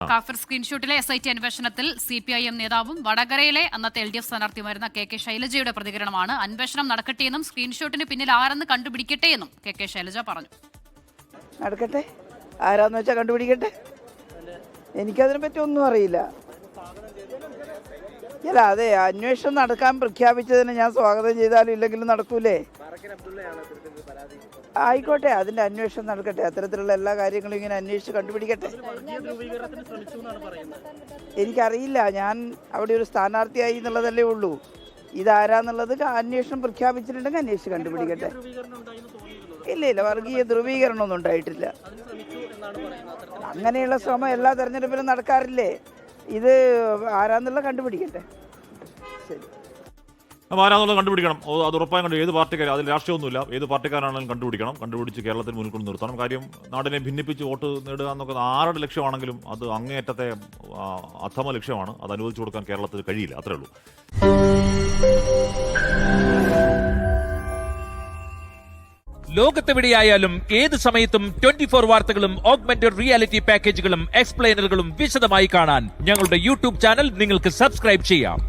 കാഫിർ സ്ക്രീൻഷോട്ടിലെ SIT അന്വേഷണത്തിൽ CPIM നേതാവും വടകരയിലെ അന്നത്തെ LDF സ്ഥാനാർത്ഥിയുമായിരുന്ന KK ശൈലജയുടെ പ്രതികരണമാണ്. അന്വേഷണം നടക്കട്ടെയെന്നും സ്ക്രീൻഷോട്ടിന് പിന്നിൽ ആരെന്ന് കണ്ടുപിടിക്കട്ടെ എന്നും KK ശൈലജ പറഞ്ഞു. നടക്കട്ടെ, ആരാന്ന് വെച്ചാൽ കണ്ടുപിടിക്കട്ടെ. എനിക്കതിനെ പറ്റി ഒന്നും അറിയില്ല. അല്ല, അതെ, അന്വേഷണം നടക്കാൻ പ്രഖ്യാപിച്ചതിന് ഞാൻ സ്വാഗതം ചെയ്താലും ഇല്ലെങ്കിലും നടക്കൂലേ. ആയിക്കോട്ടെ, അതിന്റെ അന്വേഷണം നടക്കട്ടെ. അത്തരത്തിലുള്ള എല്ലാ കാര്യങ്ങളും ഇങ്ങനെ അന്വേഷിച്ച് കണ്ടുപിടിക്കട്ടെ. എനിക്കറിയില്ല, ഞാൻ അവിടെ ഒരു സ്ഥാനാർത്ഥിയായി എന്നുള്ളതല്ലേ ഉള്ളൂ. ഇതാരാന്നുള്ളത് അന്വേഷണം പ്രഖ്യാപിച്ചിട്ടുണ്ടെങ്കിൽ അന്വേഷിച്ച് കണ്ടുപിടിക്കട്ടെ. ഇല്ല, വർഗീയ ധ്രുവീകരണമൊന്നും ഉണ്ടായിട്ടില്ല. അങ്ങനെയുള്ള ശ്രമം എല്ലാ തെരഞ്ഞെടുപ്പിലും നടക്കാറില്ലേ. ഇത് ആരാന്നുള്ള കണ്ടുപിടിക്കട്ടെ. ശരി, ആരാന്നുള്ളത് കണ്ടുപിടിക്കണം. അത് ഉറപ്പായും ഏത് പാർട്ടിക്കാരും, അതിൽ രാഷ്ട്രീയമൊന്നുമില്ല, ഏത് പാർട്ടിക്കാരാണെങ്കിലും കണ്ടുപിടിക്കണം. കണ്ടുപിടിച്ച് കേരളത്തിൽ മുന്നിൽ കൊണ്ട് നിർത്തണം. കാര്യം നാടിനെ ഭിന്നിപ്പിച്ച് വോട്ട് നേടുക എന്നൊക്കെ ആരുടെ ലക്ഷ്യമാണെങ്കിലും അത് അങ്ങേയറ്റത്തെ അധമ ലക്ഷ്യമാണ്. അത് അനുവദിച്ചു കൊടുക്കാൻ കേരളത്തിൽ കഴിയില്ല. അത്രേ ഉള്ളൂ. ലോകത്തെവിടെയായാലും ഏത് സമയത്തും 24 വാർത്തകളും ഓഗ്മെന്റഡ് റിയാലിറ്റി പാക്കേജുകളും എക്സ്പ്ലെയിനറുകളും വിശദമായി കാണാൻ ഞങ്ങളുടെ YouTube ചാനൽ നിങ്ങൾക്ക് സബ്സ്ക്രൈബ് ചെയ്യാം.